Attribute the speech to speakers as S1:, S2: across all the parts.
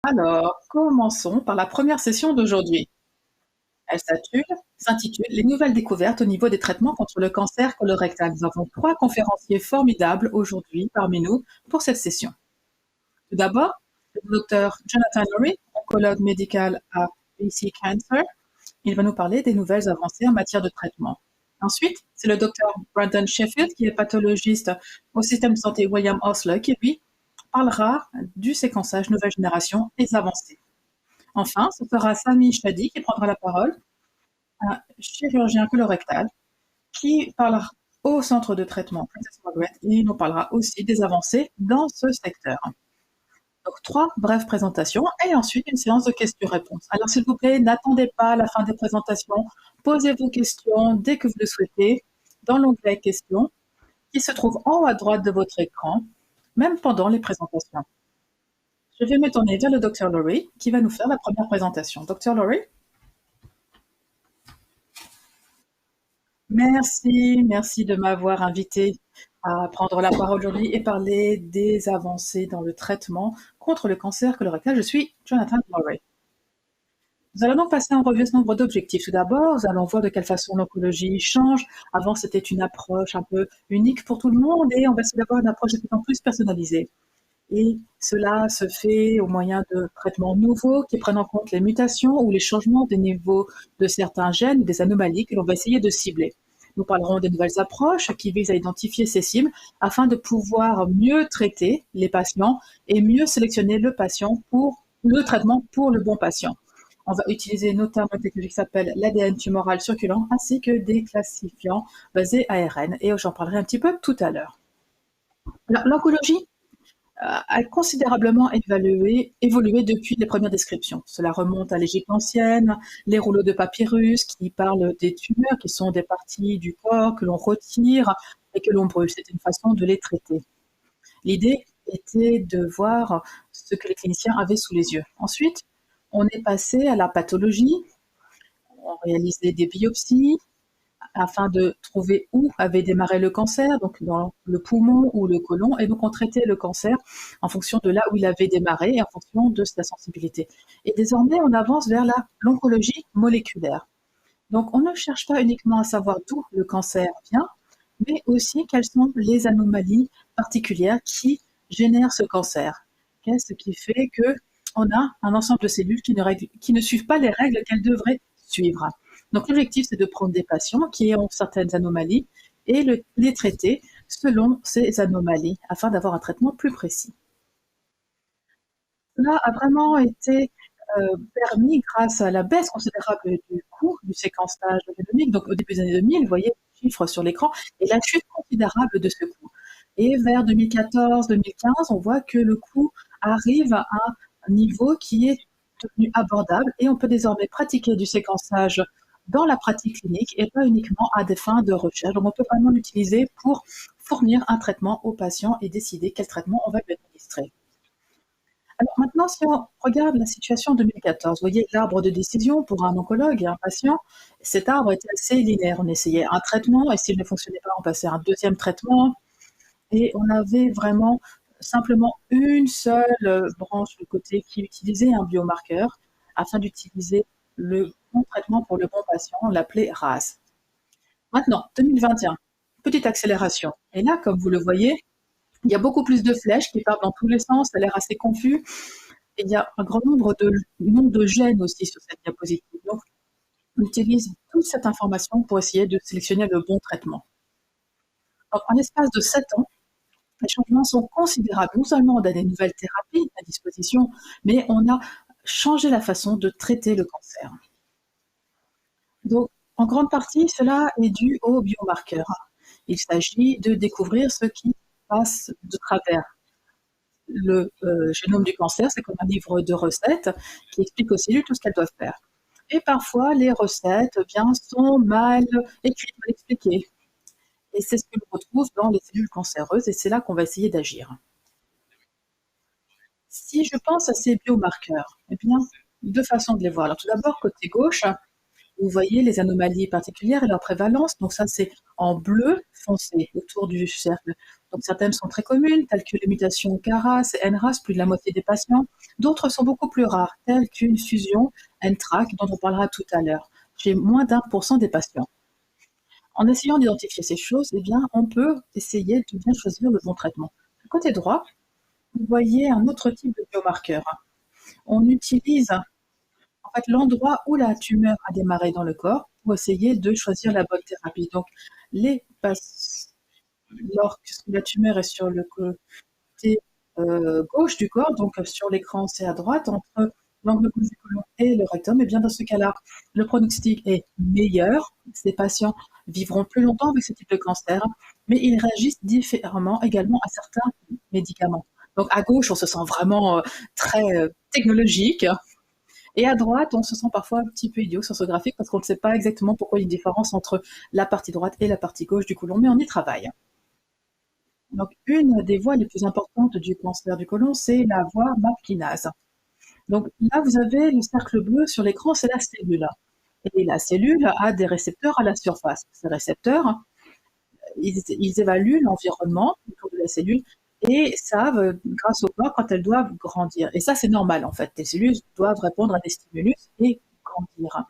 S1: Alors, commençons par la première session d'aujourd'hui. Elle s'intitule Les nouvelles découvertes au niveau des traitements contre le cancer colorectal. Nous avons 3 conférenciers formidables aujourd'hui parmi nous pour cette session. Tout d'abord, le docteur Jonathan Lorry, oncologue médical à BC Cancer. Il va nous parler des nouvelles avancées en matière de traitement. Ensuite, c'est le docteur Brandon Sheffield, qui est pathologiste au système de santé William Osler, qui lui parlera du séquençage nouvelle génération et des avancées. Enfin, ce sera Sami Chadi qui prendra la parole, un chirurgien colorectal qui parlera au centre de traitement Princess Margaret et il nous parlera aussi des avancées dans ce secteur. Donc 3 brèves présentations et ensuite une séance de questions-réponses. Alors s'il vous plaît, n'attendez pas la fin des présentations, posez vos questions dès que vous le souhaitez dans l'onglet questions qui se trouve en haut à droite de votre écran, même pendant les présentations. Je vais me tourner vers le Dr Lorry qui va nous faire la première présentation. Dr Lorry. Merci de m'avoir invité à prendre la parole aujourd'hui et parler des avancées dans le traitement contre le cancer colorectal. Je suis Jonathan Lorry. Nous allons donc passer en revue ce nombre d'objectifs. Tout d'abord, nous allons voir de quelle façon l'oncologie change. Avant, c'était une approche un peu unique pour tout le monde et on va essayer d'avoir une approche de plus en plus personnalisée. Et cela se fait au moyen de traitements nouveaux qui prennent en compte les mutations ou les changements des niveaux de certains gènes ou des anomalies que l'on va essayer de cibler. Nous parlerons des nouvelles approches qui visent à identifier ces cibles afin de pouvoir mieux traiter les patients et mieux sélectionner le patient pour le traitement pour le bon patient. On va utiliser notamment une technologie qui s'appelle l'ADN tumoral circulant ainsi que des classifiants basés ARN et j'en parlerai un petit peu tout à l'heure. L'oncologie a considérablement évolué depuis les premières descriptions. Cela remonte à l'Égypte ancienne, les rouleaux de papyrus qui parlent des tumeurs, qui sont des parties du corps que l'on retire et que l'on brûle. C'est une façon de les traiter. L'idée était de voir ce que les cliniciens avaient sous les yeux. Ensuite, on est passé à la pathologie, on réalisait des biopsies, afin de trouver où avait démarré le cancer, donc dans le poumon ou le côlon, et donc on traitait le cancer en fonction de là où il avait démarré et en fonction de sa sensibilité. Et désormais, on avance vers l'oncologie moléculaire. Donc on ne cherche pas uniquement à savoir d'où le cancer vient, mais aussi quelles sont les anomalies particulières qui génèrent ce cancer. Qu'est-ce qui fait qu'on a un ensemble de cellules qui ne suivent pas les règles qu'elles devraient suivre. Donc l'objectif, c'est de prendre des patients qui ont certaines anomalies et les traiter selon ces anomalies afin d'avoir un traitement plus précis. Cela a vraiment été permis grâce à la baisse considérable du coût du séquençage génomique. Donc au début des années 2000, vous voyez les chiffres sur l'écran et la chute considérable de ce coût. Et vers 2014-2015, on voit que le coût arrive à un niveau qui est devenu abordable et on peut désormais pratiquer du séquençage dans la pratique clinique et pas uniquement à des fins de recherche. Donc on peut vraiment l'utiliser pour fournir un traitement au patient et décider quel traitement on va lui administrer. Alors maintenant, si on regarde la situation en 2014, vous voyez l'arbre de décision pour un oncologue et un patient, cet arbre était assez linéaire. On essayait un traitement et s'il ne fonctionnait pas, on passait à un deuxième traitement et on avait vraiment simplement une seule branche de côté qui utilisait un biomarqueur afin d'utiliser le bon traitement pour le bon patient, on l'appelait RAS. Maintenant, 2021, petite accélération. Et là, comme vous le voyez, il y a beaucoup plus de flèches qui partent dans tous les sens, ça a l'air assez confus. Et il y a un grand nombre de noms de gènes aussi sur cette diapositive. Donc, on utilise toute cette information pour essayer de sélectionner le bon traitement. Donc, en l'espace de 7 ans, les changements sont considérables. Non seulement on a des nouvelles thérapies à disposition, mais on a changé la façon de traiter le cancer. Donc, en grande partie, cela est dû aux biomarqueurs. Il s'agit de découvrir ce qui passe de travers le génome du cancer. C'est comme un livre de recettes qui explique aux cellules tout ce qu'elles doivent faire. Et parfois, les recettes sont mal écrites, mal expliquées. Et c'est ce que l'on retrouve dans les cellules cancéreuses, et c'est là qu'on va essayer d'agir. Si je pense à ces biomarqueurs, eh bien, deux façons de les voir. Alors tout d'abord, côté gauche, vous voyez les anomalies particulières et leur prévalence. Donc ça, c'est en bleu foncé autour du cercle. Donc certaines sont très communes, telles que les mutations KRAS et NRAS, plus de la moitié des patients. D'autres sont beaucoup plus rares, telles qu'une fusion NTRK, dont on parlera tout à l'heure, chez moins d'1% des patients. En essayant d'identifier ces choses, eh bien, on peut essayer de bien choisir le bon traitement. Côté droit, vous voyez un autre type de biomarqueur. On utilise en fait l'endroit où la tumeur a démarré dans le corps pour essayer de choisir la bonne thérapie. Donc, les lorsque la tumeur est sur le côté gauche du corps, donc sur l'écran c'est à droite, entre l'angle gauche du côlon et le rectum, et bien dans ce cas-là, le pronostic est meilleur. Ces patients vivront plus longtemps avec ce type de cancer, mais ils réagissent différemment également à certains médicaments. Donc à gauche, on se sent vraiment très technologique, et à droite, on se sent parfois un petit peu idiot sur ce graphique parce qu'on ne sait pas exactement pourquoi il y a une différence entre la partie droite et la partie gauche du côlon, mais on y travaille. Donc, une des voies les plus importantes du cancer du côlon, c'est la voie MAP kinase. Donc là, vous avez le cercle bleu sur l'écran, c'est la cellule. Et la cellule a des récepteurs à la surface. Ces récepteurs, ils évaluent l'environnement autour de la cellule et savent, grâce au corps, quand elles doivent grandir. Et ça, c'est normal, en fait. Les cellules doivent répondre à des stimulus et grandir.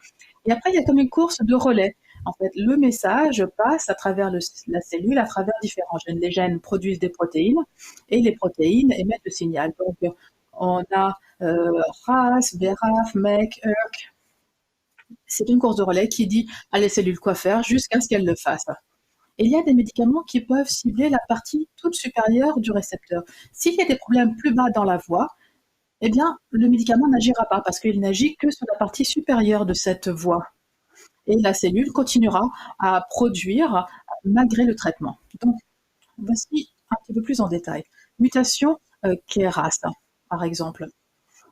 S1: Et après, il y a comme une course de relais. En fait, le message passe à travers la cellule, à travers différents gènes. Les gènes produisent des protéines et les protéines émettent le signal. Donc, on a RAS, BRAF, MEK, ERK. C'est une course de relais qui dit à les cellules quoi faire jusqu'à ce qu'elles le fassent. Et il y a des médicaments qui peuvent cibler la partie toute supérieure du récepteur. S'il y a des problèmes plus bas dans la voie, eh bien, le médicament n'agira pas parce qu'il n'agit que sur la partie supérieure de cette voie. Et la cellule continuera à produire malgré le traitement. Donc, voici un petit peu plus en détail. Mutation KRAS, par exemple.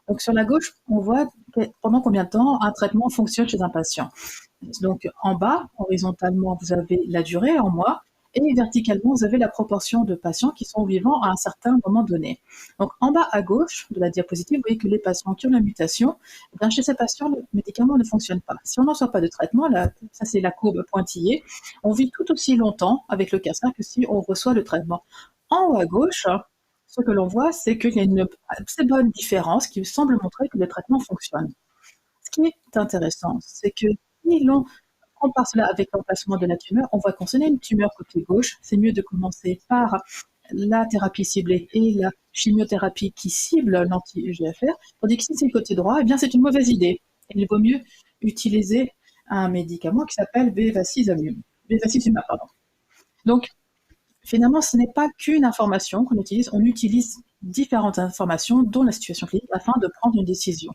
S1: Donc, sur la gauche, on voit pendant combien de temps un traitement fonctionne chez un patient. Donc, en bas, horizontalement, vous avez la durée en mois, et verticalement, vous avez la proportion de patients qui sont vivants à un certain moment donné. Donc, en bas à gauche de la diapositive, vous voyez que les patients qui ont la mutation, eh bien, chez ces patients, le médicament ne fonctionne pas. Si on n'en sort pas de traitement, là, ça c'est la courbe pointillée, on vit tout aussi longtemps avec le cancer que si on reçoit le traitement. En haut à gauche, ce que l'on voit, c'est qu'il y a une assez bonne différence qui semble montrer que le traitement fonctionne. Ce qui est intéressant, c'est que si l'on compare cela avec l'emplacement de la tumeur, on voit qu'on a une tumeur côté gauche, c'est mieux de commencer par la thérapie ciblée et la chimiothérapie qui cible l'anti-EGFR, tandis que si c'est le côté droit, eh bien c'est une mauvaise idée. Il vaut mieux utiliser un médicament qui s'appelle bevacizumab. Donc, finalement, ce n'est pas qu'une information qu'on utilise, on utilise différentes informations, dont la situation clinique, afin de prendre une décision.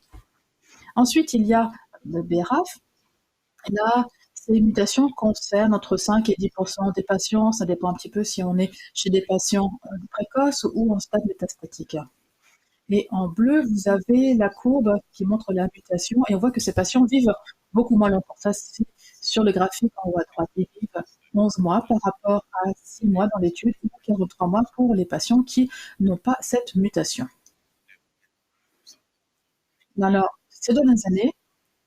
S1: Ensuite, il y a le BRAF. Là, ces mutations concernent entre 5 et 10% des patients. Ça dépend un petit peu si on est chez des patients précoces ou en stade métastatique. Et en bleu, vous avez la courbe qui montre la mutation et on voit que ces patients vivent beaucoup moins longtemps. Ça, c'est sur le graphique en haut à droite. Ils vivent 11 mois par rapport à 6 mois dans l'étude ou 43 mois pour les patients qui n'ont pas cette mutation. Alors, ces dernières années,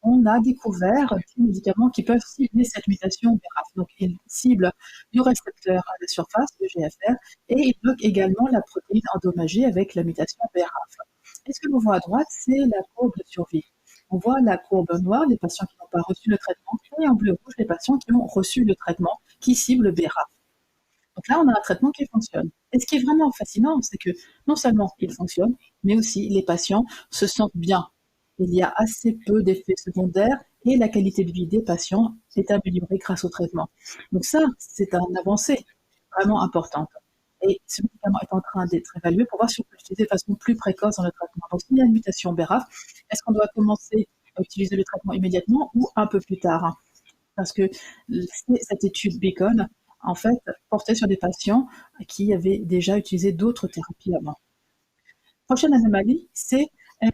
S1: on a découvert des médicaments qui peuvent cibler cette mutation BRAF. Donc, ils ciblent le récepteur à la surface, le GFR, et ils bloquent également la protéine endommagée avec la mutation BRAF. Et ce que l'on voit à droite, c'est la courbe de survie. On voit la courbe noire, les patients qui n'ont pas reçu le traitement, et en bleu-rouge, les patients qui ont reçu le traitement qui cible le BRAF. Donc là, on a un traitement qui fonctionne. Et ce qui est vraiment fascinant, c'est que non seulement il fonctionne, mais aussi les patients se sentent bien. Il y a assez peu d'effets secondaires et la qualité de vie des patients est améliorée grâce au traitement. Donc ça, c'est une avancée vraiment importante. Et ce médicament est en train d'être évalué pour voir si on peut l'utiliser de façon plus précoce dans le traitement. Donc s'il y a une mutation BRAF, est-ce qu'on doit commencer à utiliser le traitement immédiatement ou un peu plus tard? Parce que cette étude Beacon, en fait, portait sur des patients qui avaient déjà utilisé d'autres thérapies avant. Prochaine anomalie, c'est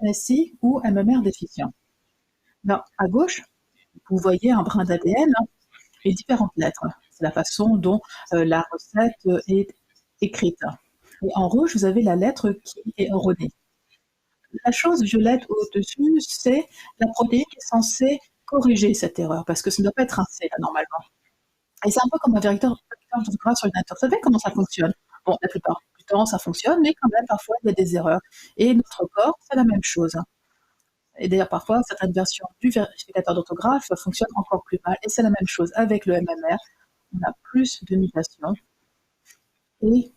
S1: MSI ou MMR déficient. Alors, à gauche, vous voyez un brin d'ADN et différentes lettres. C'est la façon dont la recette est écrite. Et en rouge, vous avez la lettre qui est erronée. La chose violette au-dessus, c'est la protéine qui est censée corriger cette erreur, parce que ça ne doit pas être un C, là, normalement. Et c'est un peu comme un vecteur sur ordinateur. Vous savez comment ça fonctionne? Bon, la plupart du temps, ça fonctionne, mais quand même, parfois, il y a des erreurs et notre corps, c'est la même chose. Et d'ailleurs, parfois, certaines versions du vérificateur d'orthographe fonctionnent encore plus mal et c'est la même chose avec le MMR. On a plus de mutations et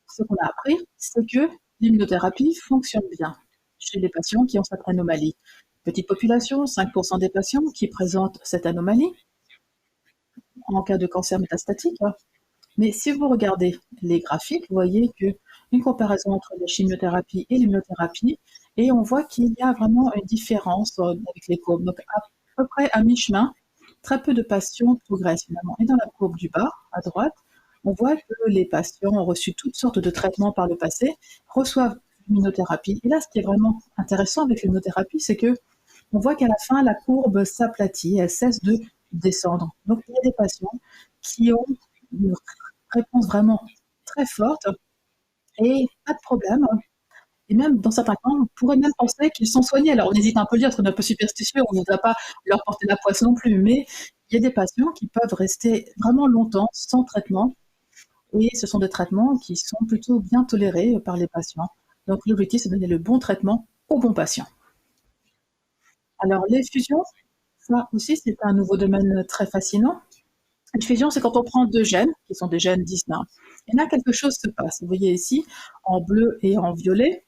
S1: ce qu'on a appris, c'est que l'immunothérapie fonctionne bien chez les patients qui ont cette anomalie. Petite population, 5% des patients qui présentent cette anomalie en cas de cancer métastatique. Mais si vous regardez les graphiques, vous voyez qu'une comparaison entre la chimiothérapie et l'immunothérapie, et on voit qu'il y a vraiment une différence avec les courbes. Donc à peu près à mi-chemin, très peu de patients progressent finalement. Et dans la courbe du bas, à droite, on voit que les patients ont reçu toutes sortes de traitements par le passé, reçoivent l'immunothérapie. Et là, ce qui est vraiment intéressant avec l'immunothérapie, c'est que on voit qu'à la fin, la courbe s'aplatit, elle cesse de descendre. Donc il y a des patients qui ont une réponse vraiment très forte et pas de problème. Et même dans certains cas, on pourrait même penser qu'ils sont soignés. Alors on hésite un peu à dire, parce qu'on est un peu superstitieux, on ne va pas leur porter la poisse non plus, mais il y a des patients qui peuvent rester vraiment longtemps sans traitement, et ce sont des traitements qui sont plutôt bien tolérés par les patients. Donc l'objectif, c'est de donner le bon traitement aux bons patients. Alors les fusions, ça aussi, c'est un nouveau domaine très fascinant. Une fusion, c'est quand on prend deux gènes, qui sont des gènes distincts. Et là, quelque chose se passe. Vous voyez ici, en bleu et en violet,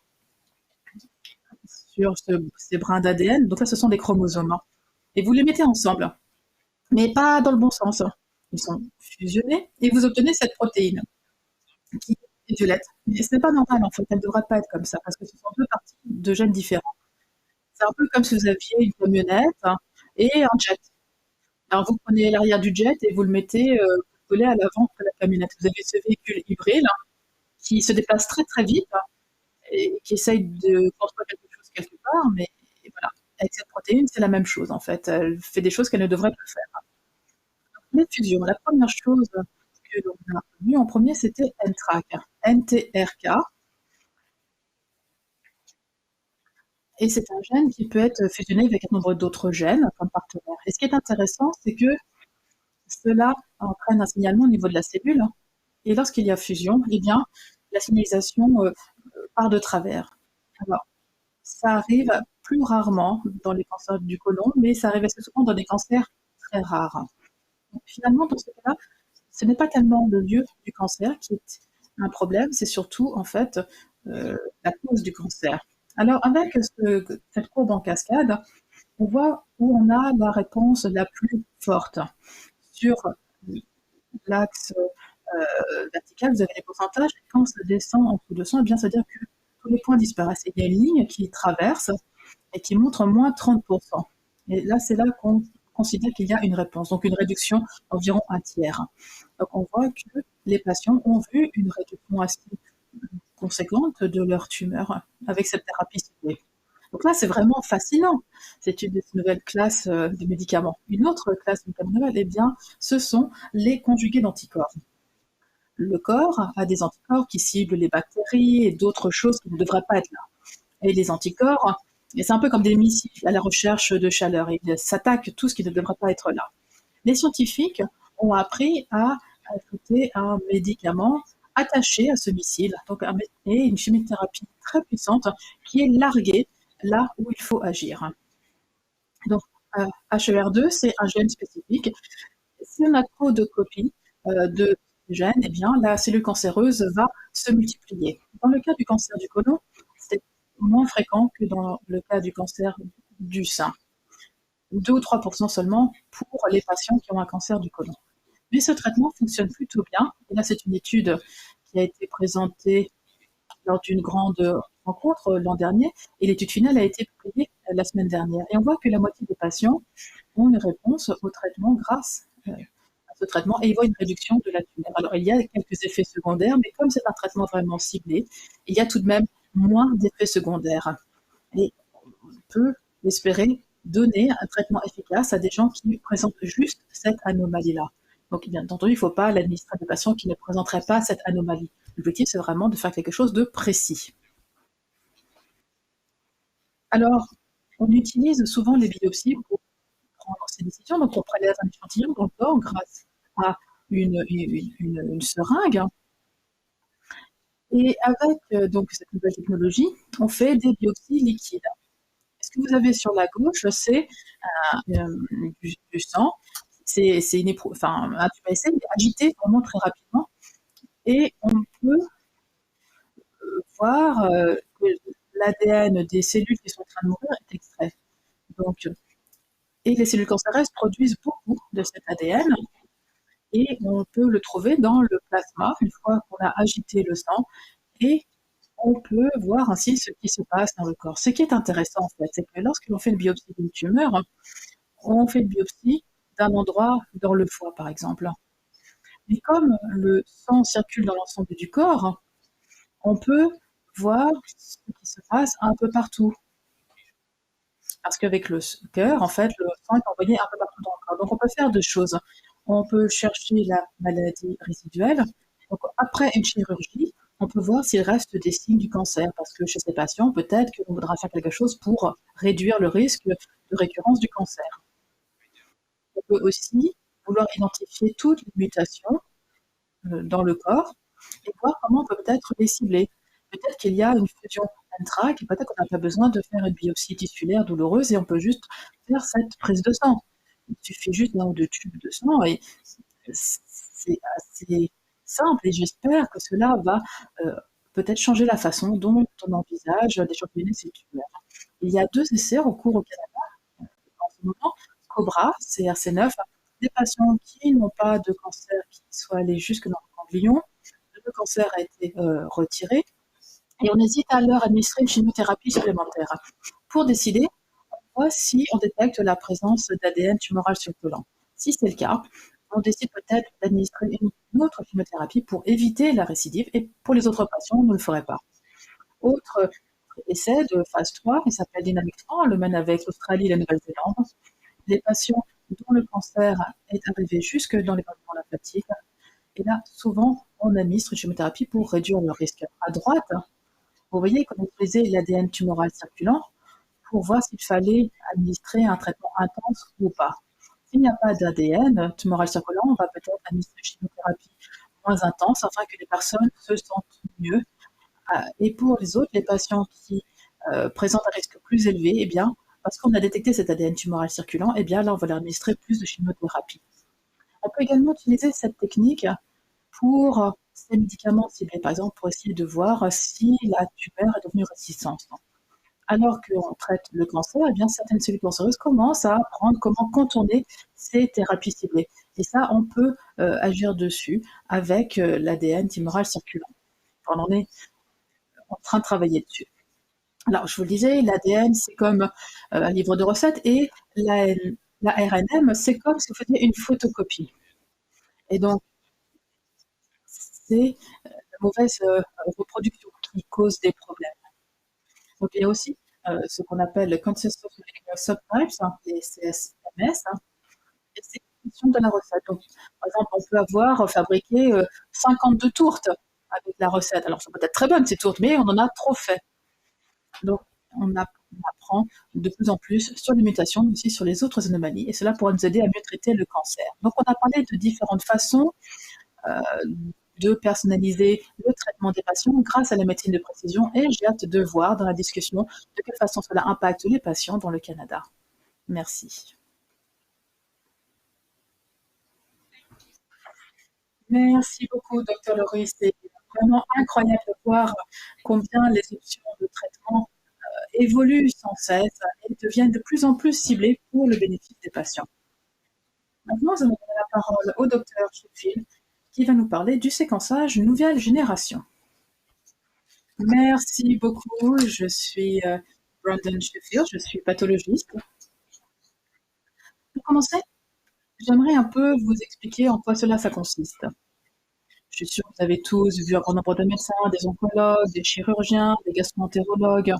S1: sur ces brins d'ADN. Donc là, ce sont des chromosomes. Et vous les mettez ensemble, mais pas dans le bon sens. Ils sont fusionnés et vous obtenez cette protéine qui est violette. Et ce n'est pas normal, en fait. Elle ne devrait pas être comme ça, parce que ce sont deux parties de gènes différents. C'est un peu comme si vous aviez une camionnette et un jet. Alors vous prenez l'arrière du jet et vous le mettez collé à l'avant de la camionnette. Vous avez ce véhicule hybride qui se déplace très très vite et qui essaye de construire quelque chose quelque part, mais voilà. Avec cette protéine, c'est la même chose en fait. Elle fait des choses qu'elle ne devrait pas faire. Les fusions, la première chose que l'on a vue en premier, c'était NTRK. NTRK, et c'est un gène qui peut être fusionné avec un nombre d'autres gènes comme partenaires. Et ce qui est intéressant, c'est que cela entraîne un signalement au niveau de la cellule, et lorsqu'il y a fusion, eh bien, la signalisation part de travers. Alors, ça arrive plus rarement dans les cancers du côlon, mais ça arrive assez souvent dans des cancers très rares. Donc, finalement, dans ce cas-là, ce n'est pas tellement le lieu du cancer qui est un problème, c'est surtout en fait la cause du cancer. Alors, avec cette courbe en cascade, on voit où on a la réponse la plus forte. Sur l'axe vertical, vous avez les pourcentages, et quand ça descend en dessous de 100, eh bien, ça veut dire que tous les points disparaissent. Et il y a une ligne qui traverse et qui montre moins 30%. Et là, c'est là qu'on considère qu'il y a une réponse, donc une réduction d'environ un tiers. Donc on voit que les patients ont vu une réduction assez conséquente de leur tumeur avec cette thérapie ciblée. Donc là, c'est vraiment fascinant. C'est une nouvelle classe de médicaments. Une autre classe de médicaments nouvelle, eh bien, ce sont les conjugués d'anticorps. Le corps a des anticorps qui ciblent les bactéries et d'autres choses qui ne devraient pas être là. Et les anticorps, c'est un peu comme des missiles à la recherche de chaleur. Ils s'attaquent tout ce qui ne devrait pas être là. Les scientifiques ont appris à ajouter un médicament attaché à ce missile, donc une chimiothérapie très puissante qui est larguée là où il faut agir. Donc, HER2, c'est un gène spécifique. Si on a trop de copies de gène, eh bien, la cellule cancéreuse va se multiplier. Dans le cas du cancer du côlon, c'est moins fréquent que dans le cas du cancer du sein. 2 ou 3% seulement pour les patients qui ont un cancer du côlon. Mais ce traitement fonctionne plutôt bien. Et là, c'est une étude qui a été présentée lors d'une grande rencontre l'an dernier, et l'étude finale a été publiée la semaine dernière. Et on voit que la moitié des patients ont une réponse au traitement grâce à ce traitement, et ils voient une réduction de la tumeur. Alors, il y a quelques effets secondaires, mais comme c'est un traitement vraiment ciblé, il y a tout de même moins d'effets secondaires. Et on peut espérer donner un traitement efficace à des gens qui présentent juste cette anomalie-là. Donc, bien entendu, il ne faut pas l'administrer à des patients qui ne présenteraient pas cette anomalie. L'objectif, c'est vraiment de faire quelque chose de précis. Alors, on utilise souvent les biopsies pour prendre ces décisions. Donc, on prélève un échantillon dans le corps grâce à une seringue Et avec donc cette nouvelle technologie, on fait des biopsies liquides. Ce que vous avez sur la gauche, c'est du sang. C'est une enfin, un tube à essai, mais agité vraiment très rapidement. Et on peut voir que l'ADN des cellules qui sont en train de mourir est extrait. Donc, et les cellules cancéreuses produisent beaucoup de cet ADN et on peut le trouver dans le plasma une fois qu'on a agité le sang et on peut voir ainsi ce qui se passe dans le corps. Ce qui est intéressant en fait, c'est que lorsque l'on fait une biopsie d'une tumeur, on fait une biopsie d'un endroit dans le foie par exemple. Mais comme le sang circule dans l'ensemble du corps, on peut voir ce qui se passe un peu partout. Parce qu'avec le cœur, en fait, le sang est envoyé un peu partout dans le corps. Donc on peut faire deux choses. On peut chercher la maladie résiduelle. Donc après une chirurgie, on peut voir s'il reste des signes du cancer, parce que chez ces patients, peut-être qu'on voudra faire quelque chose pour réduire le risque de récurrence du cancer. On peut aussi vouloir identifier toutes les mutations dans le corps et voir comment on peut peut-être les cibler. Peut-être qu'il y a une fusion intraque et peut-être qu'on n'a pas besoin de faire une biopsie tissulaire douloureuse et on peut juste faire cette prise de sang. Il suffit juste d'un ou deux tubes de sang et c'est assez simple et j'espère que cela va peut-être changer la façon dont on envisage d'échantillonner ces tumeurs. Il y a deux essais en cours au Canada en ce moment, COBRA, CRC9, des patients qui n'ont pas de cancer qui soit allé jusque dans le ganglion. Le cancer a été retiré et on hésite à leur administrer une chimiothérapie supplémentaire pour décider si on détecte la présence d'ADN tumoral circulant. Si c'est le cas, on décide peut-être d'administrer une autre chimiothérapie pour éviter la récidive et pour les autres patients, on ne le ferait pas. Autre essai de phase 3, il s'appelle Dynamic 3, on le mène avec l'Australie et la Nouvelle-Zélande. Les patients dont le cancer est arrivé jusque dans les ganglions lymphatiques, et là, souvent, on administre une chimiothérapie pour réduire le risque. À droite, vous voyez qu'on utilisait l'ADN tumoral circulant pour voir s'il fallait administrer un traitement intense ou pas. S'il n'y a pas d'ADN tumoral circulant, on va peut-être administrer une chimiothérapie moins intense afin que les personnes se sentent mieux. Et pour les autres, les patients qui présentent un risque plus élevé, eh bien, parce qu'on a détecté cet ADN tumoral circulant, eh bien là, on va leur administrer plus de chimiothérapie. On peut également utiliser cette technique pour ces médicaments ciblés, par exemple, pour essayer de voir si la tumeur est devenue résistante. Alors qu'on traite le cancer, eh bien, certaines cellules cancéreuses commencent à apprendre comment contourner ces thérapies ciblées. Et ça, on peut agir dessus avec l'ADN tumoral circulant. On en est en train de travailler dessus. Alors, je vous le disais, l'ADN, c'est comme un livre de recettes et l'ARNM, c'est comme si vous faisiez une photocopie. Et donc, c'est la mauvaise reproduction qui cause des problèmes. Donc, il y a aussi ce qu'on appelle le Consensus Molecular Subtypes, hein, les CSMS, hein, et c'est une fonction de la recette. Donc, par exemple, on peut avoir fabriqué 52 tourtes avec la recette. Alors, ça peut être très bonne ces tourtes, mais on en a trop fait. Donc, on apprend de plus en plus sur les mutations, mais aussi sur les autres anomalies, et cela pourra nous aider à mieux traiter le cancer. Donc, on a parlé de différentes façons de personnaliser le traitement des patients grâce à la médecine de précision et j'ai hâte de voir dans la discussion de quelle façon cela impacte les patients dans le Canada. Merci. Merci beaucoup, Dr. Laurie. C'est vraiment incroyable de voir combien les options de traitement évoluent sans cesse et deviennent de plus en plus ciblées pour le bénéfice des patients. Maintenant, nous allons donner la parole au Dr. Sheffield qui va nous parler du séquençage nouvelle génération. Merci beaucoup. Je suis Brandon Sheffield, je suis pathologiste. Pour commencer, j'aimerais un peu vous expliquer en quoi ça consiste. Je suis sûre que vous avez tous vu un grand nombre de médecins, des oncologues, des chirurgiens, des gastro-entérologues.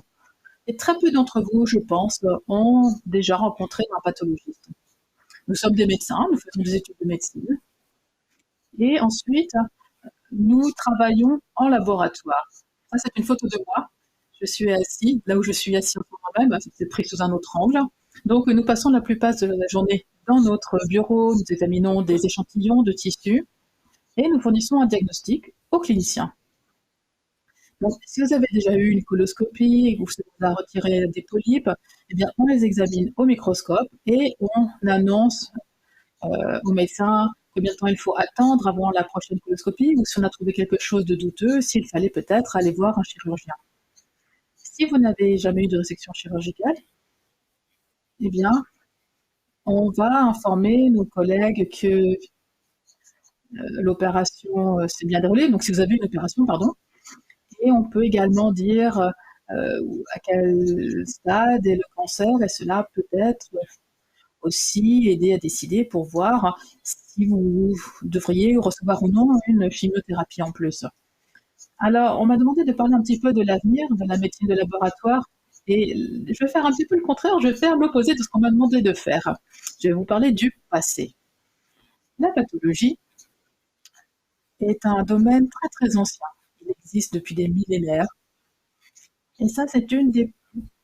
S1: Et très peu d'entre vous, je pense, ont déjà rencontré un pathologiste. Nous sommes des médecins, nous faisons des études de médecine. Et ensuite, nous travaillons en laboratoire. Ça, c'est une photo de moi. Je suis assis, là où je suis assis en ce moment même, c'est pris sous un autre angle. Donc, nous passons la plupart de la journée dans notre bureau, nous examinons des échantillons de tissus et nous fournissons un diagnostic aux cliniciens. Donc, si vous avez déjà eu une coloscopie ou si vous a retiré des polypes, eh bien, on les examine au microscope et on annonce au médecin combien de temps il faut attendre avant la prochaine coloscopie ou si on a trouvé quelque chose de douteux, s'il fallait peut-être aller voir un chirurgien. Si vous n'avez jamais eu de résection chirurgicale, eh bien, on va informer nos collègues que l'opération s'est bien déroulée, donc si vous avez une opération, pardon, et on peut également dire à quel stade est le cancer, et cela peut être aussi aider à décider pour voir si vous devriez recevoir ou non une chimiothérapie en plus. Alors, on m'a demandé de parler un petit peu de l'avenir de la médecine de laboratoire et je vais faire un petit peu le contraire, je vais faire l'opposé de ce qu'on m'a demandé de faire. Je vais vous parler du passé. La pathologie est un domaine très très ancien. Il existe depuis des millénaires et ça c'est une des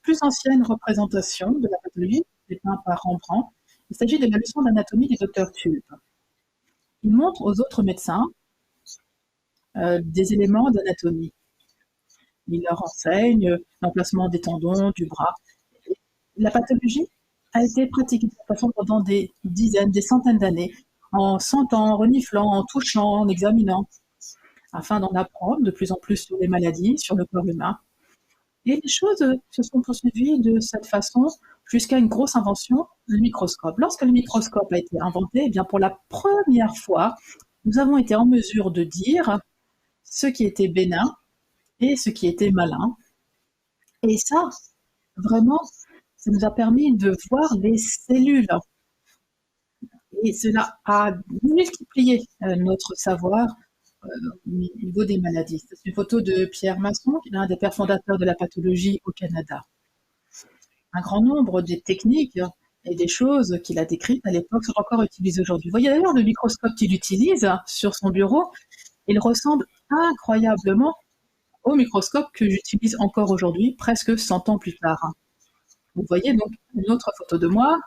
S1: plus anciennes représentations de la pathologie dépeinte par Rembrandt. Il s'agit de la leçon d'anatomie du docteur Tulpe. Il montre aux autres médecins des éléments d'anatomie. Il leur enseigne l'emplacement des tendons, du bras. La pathologie a été pratiquée de cette façon pendant des dizaines, des centaines d'années, en sentant, en reniflant, en touchant, en examinant, afin d'en apprendre de plus en plus sur les maladies, sur le corps humain. Et les choses se sont poursuivies de cette façon jusqu'à une grosse invention, le microscope. Lorsque le microscope a été inventé, eh bien pour la première fois, nous avons été en mesure de dire ce qui était bénin et ce qui était malin. Et ça, vraiment, ça nous a permis de voir les cellules. Et cela a multiplié notre savoir au niveau des maladies. C'est une photo de Pierre Masson, qui est l'un des pères fondateurs de la pathologie au Canada. Un grand nombre des techniques et des choses qu'il a décrites à l'époque sont encore utilisées aujourd'hui. Vous voyez d'ailleurs le microscope qu'il utilise sur son bureau, il ressemble incroyablement au microscope que j'utilise encore aujourd'hui, presque 100 ans plus tard. Vous voyez donc une autre photo de moi.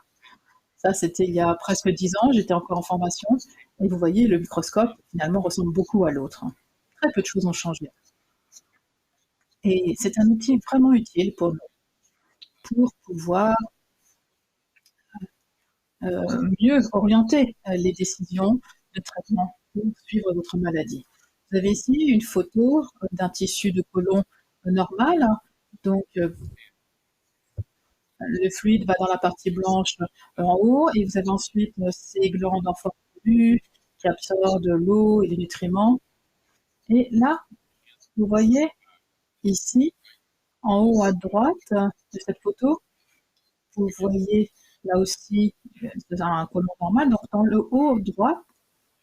S1: Ça, c'était il y a presque 10 ans, j'étais encore en formation. Et vous voyez, le microscope, finalement, ressemble beaucoup à l'autre. Très peu de choses ont changé. Et c'est un outil vraiment utile pour nous, pour pouvoir mieux orienter les décisions de traitement pour suivre votre maladie. Vous avez ici une photo d'un tissu de côlon normal. Donc, le fluide va dans la partie blanche en haut et vous avez ensuite ces glandes en forme de but qui absorbent de l'eau et des nutriments. Et là, vous voyez ici, en haut à droite de cette photo, vous voyez là aussi un côlon normal. Donc dans le haut droit,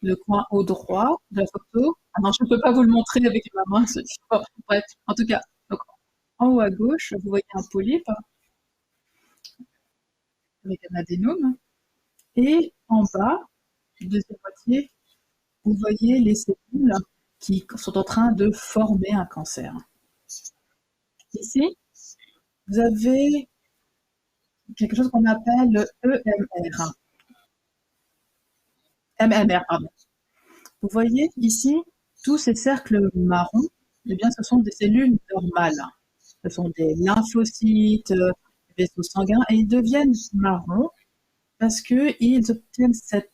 S1: le coin haut droit de la photo, ah non, je ne peux pas vous le montrer avec ma main. Bon, bref, en tout cas, donc, en haut à gauche, vous voyez un polype avec un adénome. Et en bas, deuxième moitié, vous voyez les cellules qui sont en train de former un cancer. Ici, vous avez quelque chose qu'on appelle le EMR. MMR, pardon. Vous voyez ici, tous ces cercles marrons, eh bien, ce sont des cellules normales. Ce sont des lymphocytes, des vaisseaux sanguins, et ils deviennent marrons parce qu'ils obtiennent cette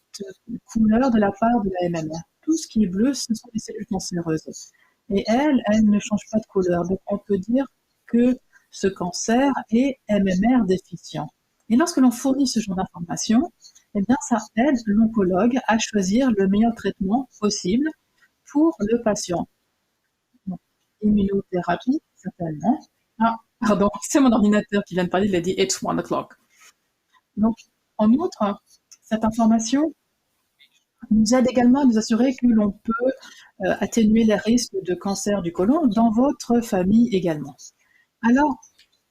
S1: couleur de la part de la MMR. Tout ce qui est bleu, ce sont des cellules cancéreuses. Et elles ne changent pas de couleur. Donc on peut dire que ce cancer est MMR déficient. Et lorsque l'on fournit ce genre d'informations, eh bien, ça aide l'oncologue à choisir le meilleur traitement possible pour le patient. Donc, immunothérapie, certainement. Ah, pardon, c'est mon ordinateur qui vient de parler, il a dit It's 1 o'clock. Donc, en outre, cette information nous aide également à nous assurer que l'on peut atténuer les risques de cancer du côlon dans votre famille également. Alors,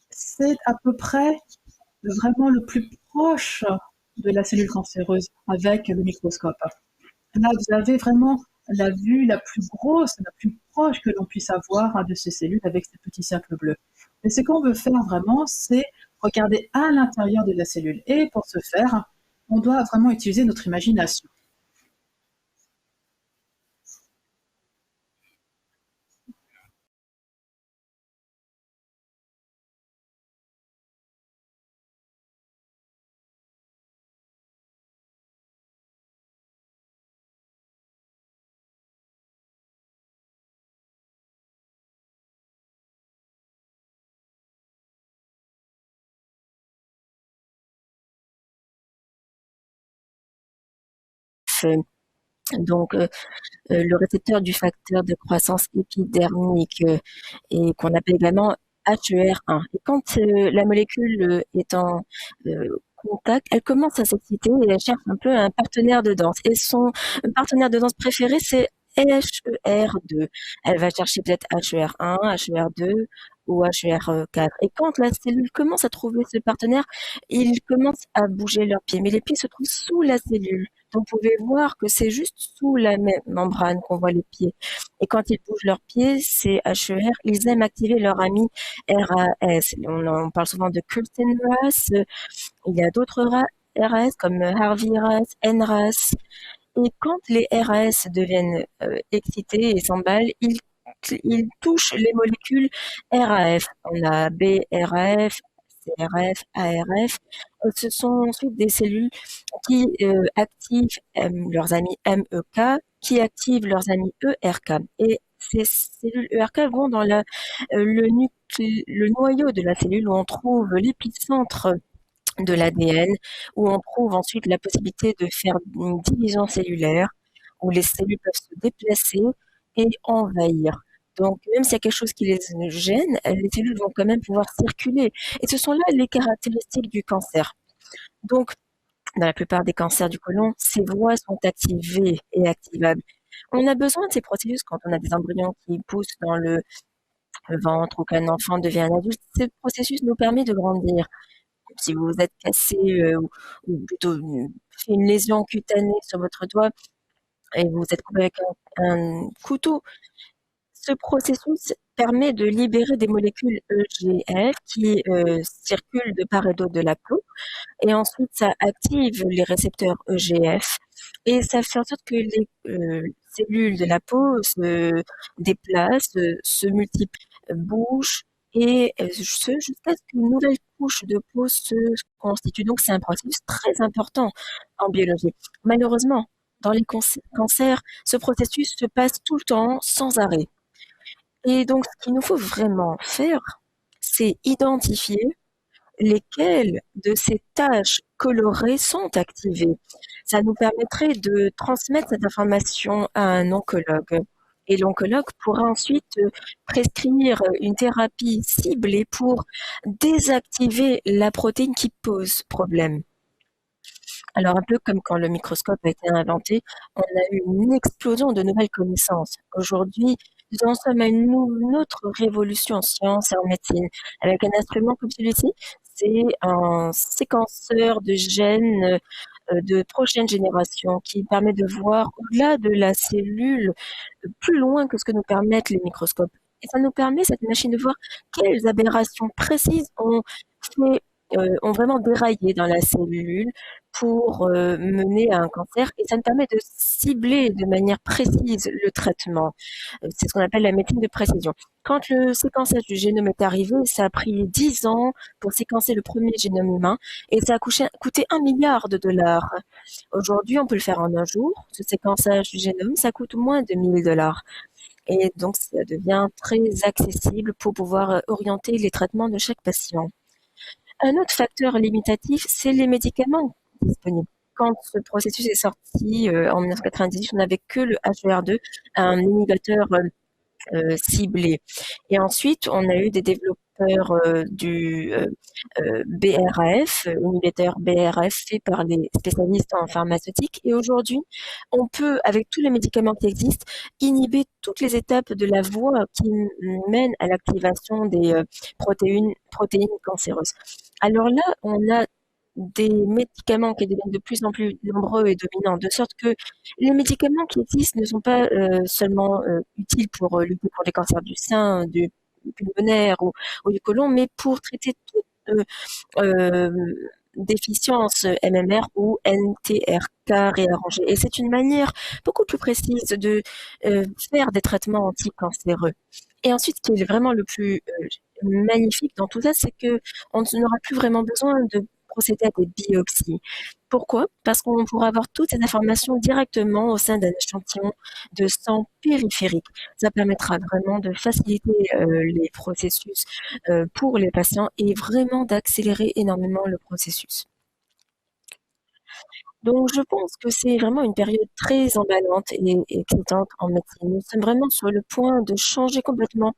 S1: c'est à peu près vraiment le plus proche de la cellule cancéreuse avec le microscope. Là, vous avez vraiment la vue la plus grosse, la plus proche que l'on puisse avoir de ces cellules avec ces petits cercles bleus. Et ce qu'on veut faire vraiment, c'est regarder à l'intérieur de la cellule. Et pour ce faire, on doit vraiment utiliser notre imagination.
S2: HEF, donc le récepteur du facteur de croissance épidermique et qu'on appelle également HER1. Et quand la molécule est en contact, elle commence à s'exciter et elle cherche un peu un partenaire de danse. Et son partenaire de danse préféré, c'est HER2. Elle va chercher peut-être HER1, HER2 ou HER4. Et quand la cellule commence à trouver ce partenaire, ils commencent à bouger leurs pieds. Mais les pieds se trouvent sous la cellule. Donc, vous pouvez voir que c'est juste sous la membrane qu'on voit les pieds. Et quand ils bougent leurs pieds, ces HER, ils aiment activer leur ami RAS. On parle souvent de Kirsten Ras. Il y a d'autres RAS comme Harvey Ras, NRAS. Et quand les RAS deviennent excités et s'emballent, ils touchent les molécules RAF. On a BRF, CRF, ARF. Ce sont ensuite des cellules qui activent leurs amis MEK, qui activent leurs amis ERK. Et ces cellules ERK vont dans le noyau de la cellule où on trouve l'épicentre de l'ADN, où on trouve ensuite la possibilité de faire une division cellulaire, où les cellules peuvent se déplacer et envahir. Donc, même s'il y a quelque chose qui les gêne, les cellules vont quand même pouvoir circuler. Et ce sont là les caractéristiques du cancer. Donc, dans la plupart des cancers du côlon, ces voies sont activées et activables. On a besoin de ces processus quand on a des embryons qui poussent dans le ventre ou qu'un enfant devient un adulte. Ce processus nous permet de grandir. Si vous vous êtes cassé ou plutôt fait une lésion cutanée sur votre doigt et vous êtes coupé avec un couteau, ce processus permet de libérer des molécules EGF qui circulent de part et d'autre de la peau et ensuite ça active les récepteurs EGF et ça fait en sorte que les cellules de la peau se déplacent, se multiplient, bougent et ce jusqu'à ce qu'une nouvelle couche de peau se constitue. Donc c'est un processus très important en biologie. Malheureusement, dans les cancers, ce processus se passe tout le temps sans arrêt. Et donc ce qu'il nous faut vraiment faire, c'est identifier lesquelles de ces tâches colorées sont activées. Ça nous permettrait de transmettre cette information à un oncologue. Et l'oncologue pourra ensuite prescrire une thérapie ciblée pour désactiver la protéine qui pose problème. Alors un peu comme quand le microscope a été inventé, on a eu une explosion de nouvelles connaissances. Aujourd'hui, nous en sommes à une autre révolution en sciences et en médecine. Avec un instrument comme celui-ci, c'est un séquenceur de gènes de prochaine génération qui permet de voir au-delà de la cellule, plus loin que ce que nous permettent les microscopes. Et ça nous permet, cette machine, de voir quelles aberrations précises ont vraiment déraillé dans la cellule pour mener à un cancer et ça nous permet de cibler de manière précise le traitement. C'est ce qu'on appelle la médecine de précision. Quand le séquençage du génome est arrivé, ça a pris 10 ans pour séquencer le premier génome humain et ça a coûté 1 milliard de dollars. Aujourd'hui, on peut le faire en un jour. Ce séquençage du génome, ça coûte moins de 1000 dollars. Et donc, ça devient très accessible pour pouvoir orienter les traitements de chaque patient. Un autre facteur limitatif, c'est les médicaments disponibles. Quand ce processus est sorti en 1998, on n'avait que le HER2, un inhibiteur ciblé. Et ensuite, on a eu des développeurs du BRAF, inhibiteur BRAF fait par les spécialistes en pharmaceutique. Et aujourd'hui, on peut, avec tous les médicaments qui existent, inhiber toutes les étapes de la voie qui mène à l'activation des protéines cancéreuses. Alors là, on a des médicaments qui deviennent de plus en plus nombreux et dominants, de sorte que les médicaments qui existent ne sont pas seulement utiles pour lutter pour les cancers du sein, du pulmonaire ou du côlon, mais pour traiter toute euh, déficience MMR ou NTRK réarrangée. Et c'est une manière beaucoup plus précise de faire des traitements anticancéreux. Et ensuite, ce qui est vraiment le plus magnifique dans tout ça, c'est que on n'aura plus vraiment besoin de procéder à des biopsies. Pourquoi? Parce qu'on pourra avoir toutes ces informations directement au sein d'un échantillon de sang périphérique. Ça permettra vraiment de faciliter les processus pour les patients et vraiment d'accélérer énormément le processus. Donc je pense que c'est vraiment une période très emballante et excitante en médecine. Nous sommes vraiment sur le point de changer complètement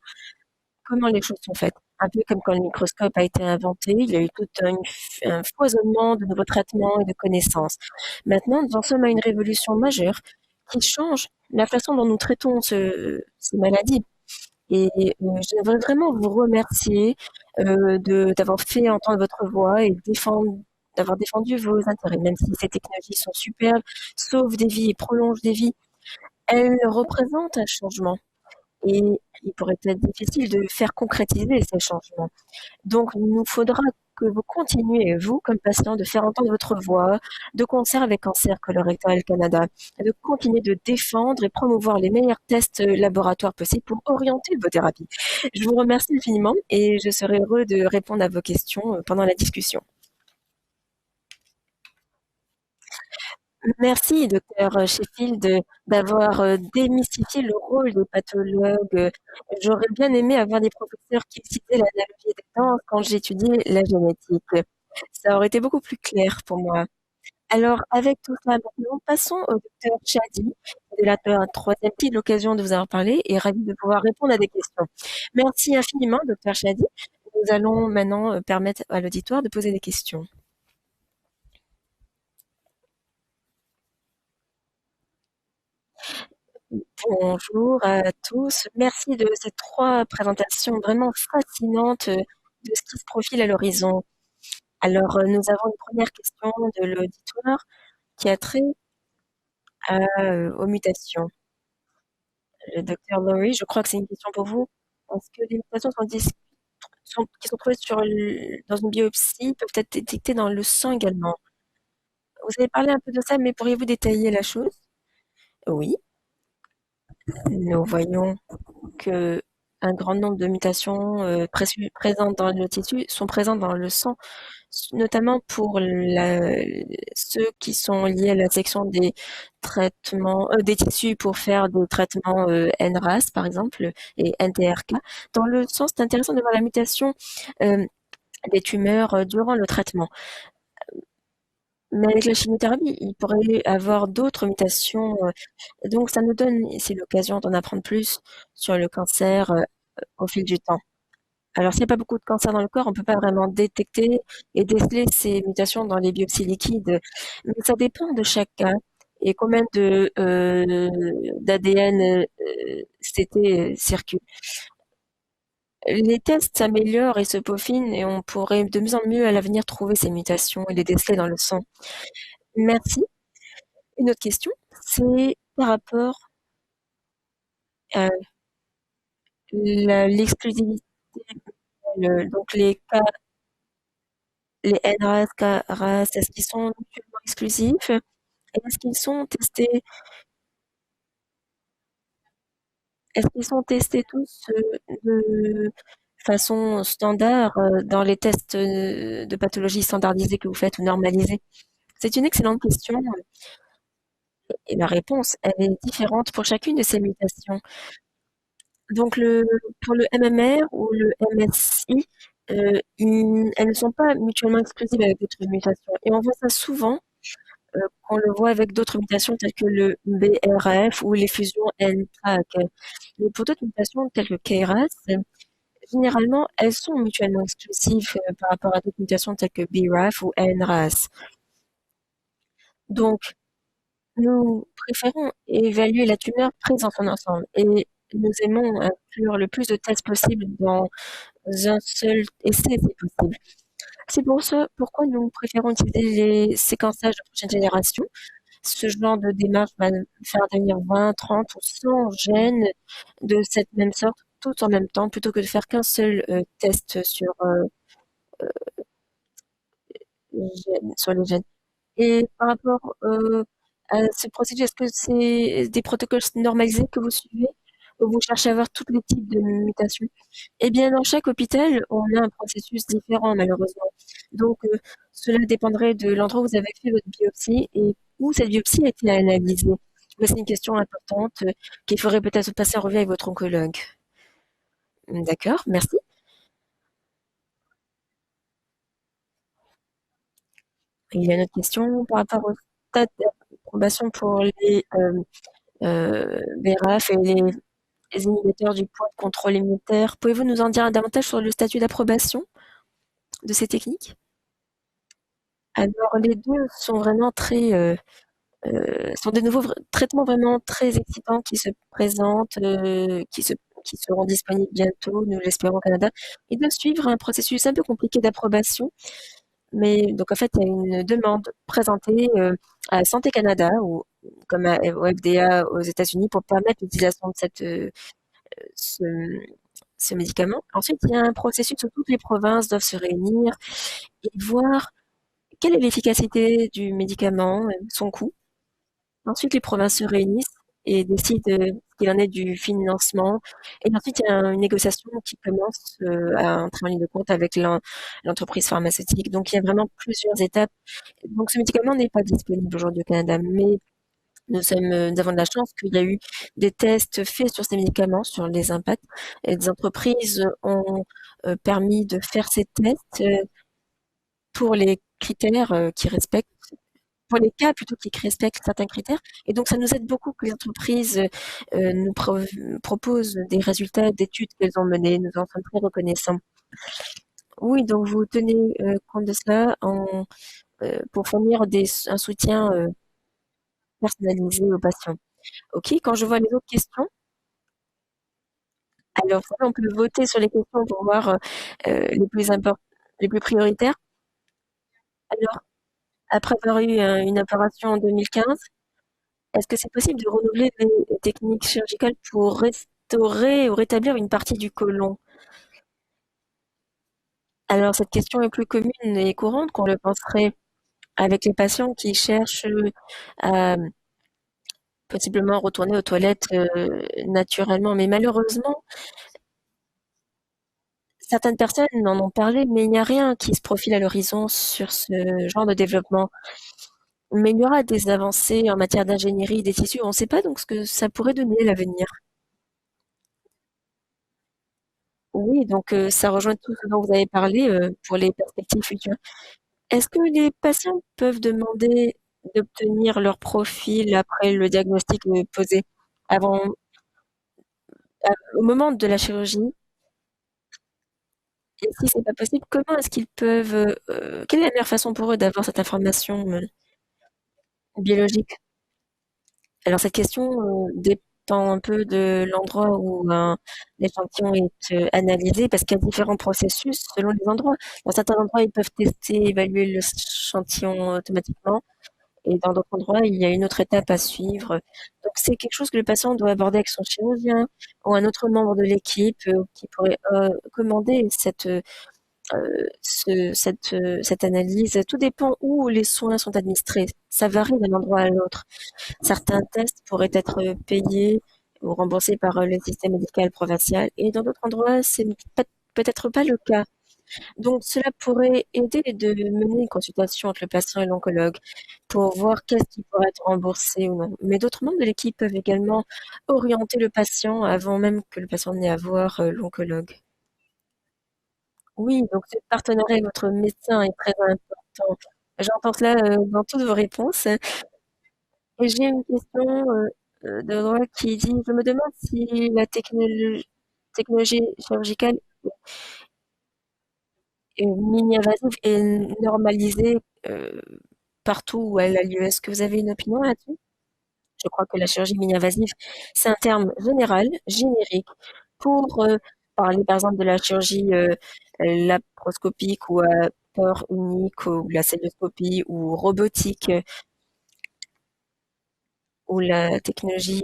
S2: comment les choses sont faites. Un peu comme quand le microscope a été inventé, il y a eu tout un foisonnement de nouveaux traitements et de connaissances. Maintenant, nous en sommes à une révolution majeure qui change la façon dont nous traitons ces maladies. Et j'aimerais vraiment vous remercier d'avoir fait entendre votre voix et d'avoir défendu vos intérêts, même si ces technologies sont superbes, sauvent des vies et prolongent des vies, elles représentent un changement. Et il pourrait être difficile de faire concrétiser ces changements. Donc, il nous faudra que vous continuez, vous, comme patient, de faire entendre votre voix, de concert avec Cancer Colorectal Canada, et de continuer de défendre et promouvoir les meilleurs tests laboratoires possibles pour orienter vos thérapies. Je vous remercie infiniment et je serai heureux de répondre à vos questions pendant la discussion. Merci, docteur Sheffield, d'avoir démystifié le rôle des pathologues. J'aurais bien aimé avoir des professeurs qui utilisaient l'analogie des temps quand j'étudiais la génétique. Ça aurait été beaucoup plus clair pour moi. Alors, avec tout ça, maintenant, passons au docteur Chadi. Il a un troisième prix de l'occasion de vous avoir parlé et ravi de pouvoir répondre à des questions. Merci infiniment, docteur Chadi. Nous allons maintenant permettre à l'auditoire de poser des questions. Bonjour à tous. Merci de ces trois présentations vraiment fascinantes de ce qui se profile à l'horizon. Alors, nous avons une première question de l'auditoire qui a trait aux mutations. Le docteur Laurie, je crois que c'est une question pour vous. Est-ce que les mutations qui sont trouvées dans une biopsie peuvent être détectées dans le sang également? Vous avez parlé un peu de ça, mais pourriez-vous détailler la chose? Oui, nous voyons que un grand nombre de mutations présentes dans le tissu sont présentes dans le sang, notamment pour ceux qui sont liés à la section des traitements des tissus pour faire des traitements NRAS par exemple et NTRK. Dans le sang, c'est intéressant de voir la mutation des tumeurs durant le traitement. Mais avec la chimiothérapie, il pourrait y avoir d'autres mutations. Donc ça nous donne, c'est l'occasion d'en apprendre plus sur le cancer au fil du temps. Alors, s'il n'y a pas beaucoup de cancer dans le corps, on ne peut pas vraiment détecter et déceler ces mutations dans les biopsies liquides. Mais ça dépend de chaque cas et combien d'ADN CT circulent. Les tests s'améliorent et se peaufinent et on pourrait de mieux en mieux à l'avenir trouver ces mutations et les déceler dans le sang. Merci. Une autre question, c'est par rapport à l'exclusivité, donc les NRAS, KRAS, est-ce qu'ils sont mutuellement exclusifs? Et est-ce qu'ils sont testés tous de façon standard dans les tests de pathologie standardisés que vous faites ou normalisés? C'est une excellente question et la réponse, elle est différente pour chacune de ces mutations. Donc pour le MMR ou le MSI, elles ne sont pas mutuellement exclusives avec d'autres mutations. Et on voit ça souvent, on le voit avec d'autres mutations telles que le BRF ou les fusions NTRK. Mais pour d'autres mutations telles que KRAS, généralement, elles sont mutuellement exclusives par rapport à d'autres mutations telles que BRAF ou NRAS. Donc, nous préférons évaluer la tumeur prise en son ensemble et nous aimons inclure le plus de tests possible dans un seul essai si possible. C'est pour ça pourquoi nous préférons utiliser les séquençages de prochaine génération. Ce genre de démarche va faire devenir 20, 30 ou 100 gènes de cette même sorte, tout en même temps, plutôt que de faire qu'un seul test sur les gènes. Et par rapport à ce procédé, est-ce que c'est des protocoles normalisés que vous suivez ou vous cherchez à voir tous les types de mutations? Eh bien, dans chaque hôpital, on a un processus différent, malheureusement. Donc, cela dépendrait de l'endroit où vous avez fait votre biopsie et où cette biopsie a été analysée. Mais c'est une question importante qu'il faudrait peut-être passer en revue avec votre oncologue. D'accord, merci. Il y a une autre question par rapport au stade d'approbation pour les BRAF et les inhibiteurs du point de contrôle immunitaire. Pouvez-vous nous en dire davantage sur le statut d'approbation de ces techniques? Alors les deux sont vraiment sont de nouveaux traitements vraiment très excitants qui se présentent, qui seront disponibles bientôt, nous l'espérons au Canada. Ils doivent suivre un processus un peu compliqué d'approbation, mais donc en fait, il y a une demande présentée à Santé Canada ou comme au FDA aux États-Unis pour permettre l'utilisation de ce, ce médicament. Ensuite, il y a un processus où toutes les provinces doivent se réunir et voir quelle est l'efficacité du médicament, son coût. Ensuite, les provinces se réunissent et décident ce qu'il en est du financement. Et ensuite, il y a une négociation qui commence à entrer en ligne de compte avec l'entreprise pharmaceutique. Donc, il y a vraiment plusieurs étapes. Donc, ce médicament n'est pas disponible aujourd'hui au Canada, mais nous avons de la chance qu'il y a eu des tests faits sur ces médicaments, sur les impacts. Et des entreprises ont permis de faire ces tests pour les critères qui respectent pour les cas plutôt qui respectent certains critères. Et donc, ça nous aide beaucoup que les entreprises nous proposent des résultats d'études qu'elles ont menées. Nous en sommes très reconnaissants. Oui, donc vous tenez compte de cela pour fournir un soutien personnalisé aux patients. OK, quand je vois les autres questions, alors vous savez, on peut voter sur les questions pour voir les plus prioritaires. Alors, après avoir eu une opération en 2015, est-ce que c'est possible de renouveler les techniques chirurgicales pour restaurer ou rétablir une partie du côlon? Alors, cette question est plus commune et courante qu'on le penserait avec les patients qui cherchent à possiblement retourner aux toilettes naturellement. Mais malheureusement, certaines personnes en ont parlé, mais il n'y a rien qui se profile à l'horizon sur ce genre de développement. Mais il y aura des avancées en matière d'ingénierie des tissus. On ne sait pas donc ce que ça pourrait donner à l'avenir. Oui, donc ça rejoint tout ce dont vous avez parlé pour les perspectives futures. Est-ce que les patients peuvent demander d'obtenir leur profil après le diagnostic posé avant, au moment de la chirurgie? Et si c'est pas possible, comment est-ce qu'ils peuvent, quelle est la meilleure façon pour eux d'avoir cette information biologique? Alors cette question dépend un peu de l'endroit où l'échantillon est analysé parce qu'il y a différents processus selon les endroits. Dans certains endroits, ils peuvent tester, évaluer l'échantillon automatiquement et dans d'autres endroits, il y a une autre étape à suivre. Donc c'est quelque chose que le patient doit aborder avec son chirurgien ou un autre membre de l'équipe qui pourrait commander cette analyse. Tout dépend où les soins sont administrés. Ça varie d'un endroit à l'autre. Certains tests pourraient être payés ou remboursés par le système médical provincial et dans d'autres endroits, c'est peut-être pas le cas. Donc, cela pourrait aider de mener une consultation entre le patient et l'oncologue pour voir qu'est-ce qui pourrait être remboursé ou non. Mais d'autres membres de l'équipe peuvent également orienter le patient avant même que le patient n'ait à voir l'oncologue. Oui, donc ce partenariat avec votre médecin est très important. J'entends cela dans toutes vos réponses. Et j'ai une question de droit qui dit, je me demande si la technologie chirurgicale mini-invasive est normalisée partout où elle a lieu. Est-ce que vous avez une opinion là-dessus? Je crois que la chirurgie mini-invasive, c'est un terme général, générique, pour parler par exemple de la chirurgie laparoscopique ou à port unique ou la célioscopie ou robotique ou la technologie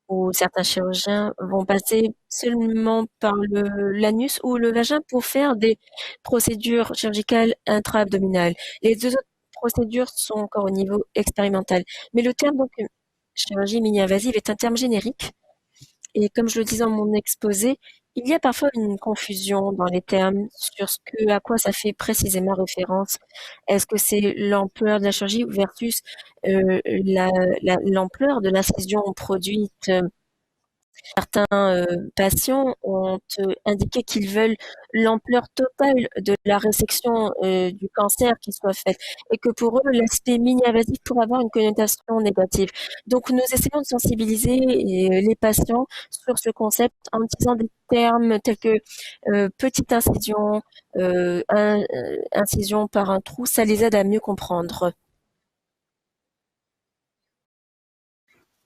S2: où certains chirurgiens vont passer seulement par l'anus ou le vagin pour faire des procédures chirurgicales intra-abdominales. Les deux autres procédures sont encore au niveau expérimental. Mais le terme donc chirurgie mini-invasive est un terme générique. Et comme je le disais dans mon exposé, il y a parfois une confusion dans les termes sur à quoi ça fait précisément référence. Est-ce que c'est l'ampleur de la chirurgie versus l'ampleur de l'incision produite Certains patients ont indiqué qu'ils veulent l'ampleur totale de la résection du cancer qui soit faite et que pour eux, l'aspect mini-invasif pourrait avoir une connotation négative. Donc, nous essayons de sensibiliser les patients sur ce concept en utilisant des termes tels que petite incision, incision par un trou, ça les aide à mieux comprendre.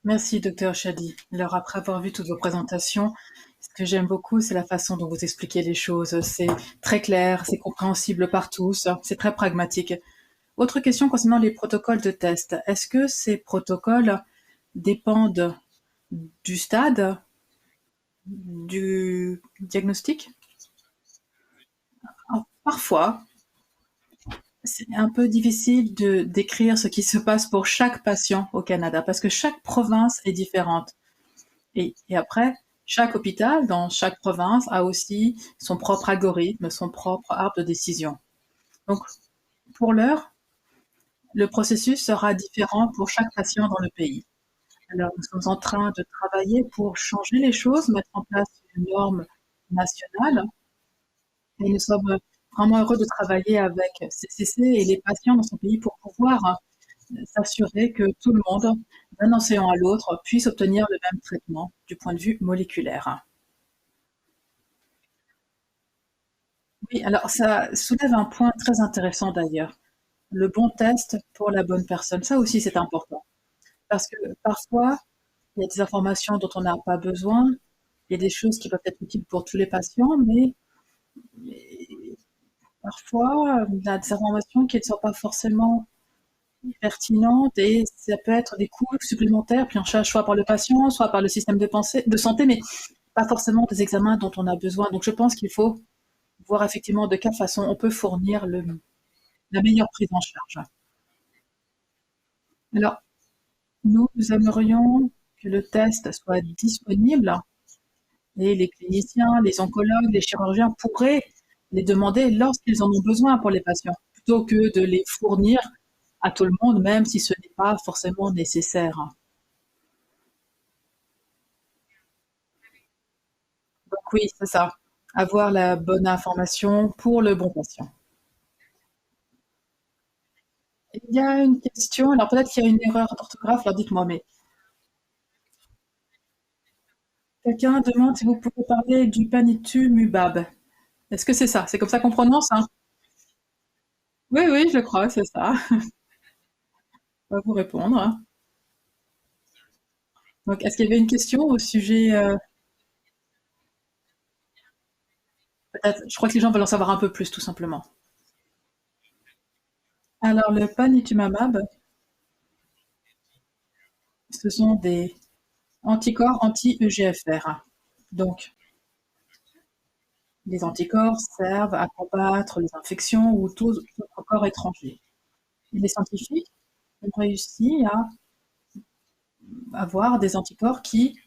S1: Merci, docteur Chadi. Alors, après avoir vu toutes vos présentations, ce que j'aime beaucoup, c'est la façon dont vous expliquez les choses. C'est très clair, c'est compréhensible par tous, c'est très pragmatique. Autre question concernant les protocoles de test. Est-ce que ces protocoles dépendent du stade du diagnostic? Alors, parfois, c'est un peu difficile de décrire ce qui se passe pour chaque patient au Canada parce que chaque province est différente. Et après, chaque hôpital dans chaque province a aussi son propre algorithme, son propre arbre de décision. Donc, pour l'heure, le processus sera différent pour chaque patient dans le pays. Alors, nous sommes en train de travailler pour changer les choses, mettre en place une norme nationale. Et nous sommes vraiment heureux de travailler avec CCC et les patients dans ce pays pour pouvoir s'assurer que tout le monde, d'un océan à l'autre, puisse obtenir le même traitement du point de vue moléculaire. Oui, alors ça soulève un point très intéressant d'ailleurs. Le bon test pour la bonne personne, ça aussi c'est important. Parce que parfois, il y a des informations dont on n'a pas besoin, il y a des choses qui peuvent être utiles pour tous les patients, mais parfois, il y a des informations qui ne sont pas forcément pertinentes et ça peut être des coûts supplémentaires pris en charge soit par le patient, soit par le système de santé, mais pas forcément des examens dont on a besoin. Donc je pense qu'il faut voir effectivement de quelle façon on peut fournir la meilleure prise en charge. Alors, nous aimerions que le test soit disponible et les cliniciens, les oncologues, les chirurgiens pourraient les demander lorsqu'ils en ont besoin pour les patients, plutôt que de les fournir à tout le monde, même si ce n'est pas forcément nécessaire. Donc oui, c'est ça. Avoir la bonne information pour le bon patient. Il y a une question, alors peut-être qu'il y a une erreur d'orthographe, alors dites-moi, mais quelqu'un demande si vous pouvez parler du panitumumab. Est-ce que c'est ça? C'est comme ça qu'on prononce, hein? Oui, oui, je crois, c'est ça. On va vous répondre, hein. Donc, est-ce qu'il y avait une question au sujet, peut-être, je crois que les gens veulent en savoir un peu plus, tout simplement. Alors, le panitumumab, ce sont des anticorps anti-EGFR. Donc, les anticorps servent à combattre les infections ou tout autre corps étranger. Et les scientifiques ont réussi à avoir des anticorps qui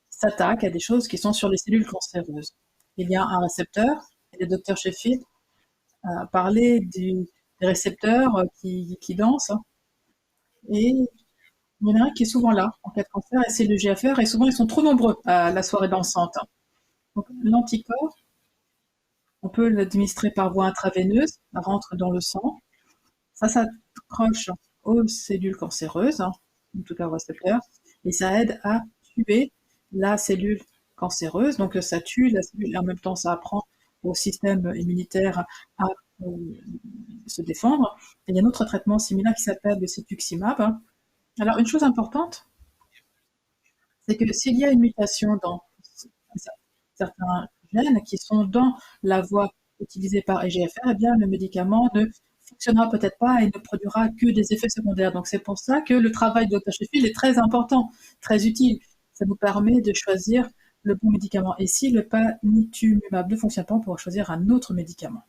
S1: s'attaquent à des choses qui sont sur les cellules cancéreuses. Il y a un récepteur, et le docteur Sheffield a parlé des récepteurs qui dansent, et il y en a un qui est souvent là en cas de cancer, et c'est le GFR, et souvent ils sont trop nombreux à la soirée dansante. Donc l'anticorps, on peut l'administrer par voie intraveineuse, ça rentre dans le sang, ça s'accroche aux cellules cancéreuses, en tout cas aux récepteurs, et ça aide à tuer la cellule cancéreuse. Donc ça tue la cellule et en même temps ça apprend au système immunitaire à euh, se défendre. Et il y a un autre traitement similaire qui s'appelle le cetuximab. Alors une chose importante, c'est que s'il y a une mutation dans certains gènes qui sont dans la voie utilisée par EGFR, eh bien le médicament ne fonctionnera peut-être pas et ne produira que des effets secondaires. Donc c'est pour ça que le travail de Dr Sheffield est très important, très utile. Ça vous permet de choisir le bon médicament. Et si le panitumumab ne fonctionne pas, on pourra choisir un autre médicament.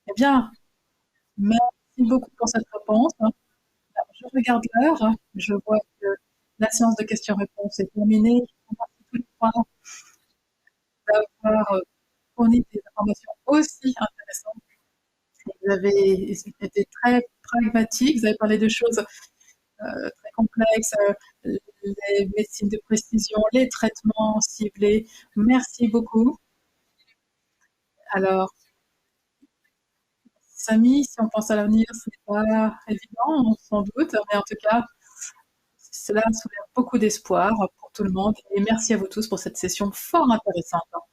S1: Eh bien, merci beaucoup pour cette réponse. Je regarde l'heure, je vois que la séance de questions-réponses est terminée. Je vous remercie tous les trois d'avoir fourni des informations aussi intéressantes. Vous avez été très pragmatique, vous avez parlé de choses très complexes, les médecines de précision, les traitements ciblés. Merci beaucoup. Alors, Samy, si on pense à l'avenir, ce n'est pas évident, sans doute, mais en tout cas, cela soulève beaucoup d'espoir pour tout le monde et merci à vous tous pour cette session fort intéressante.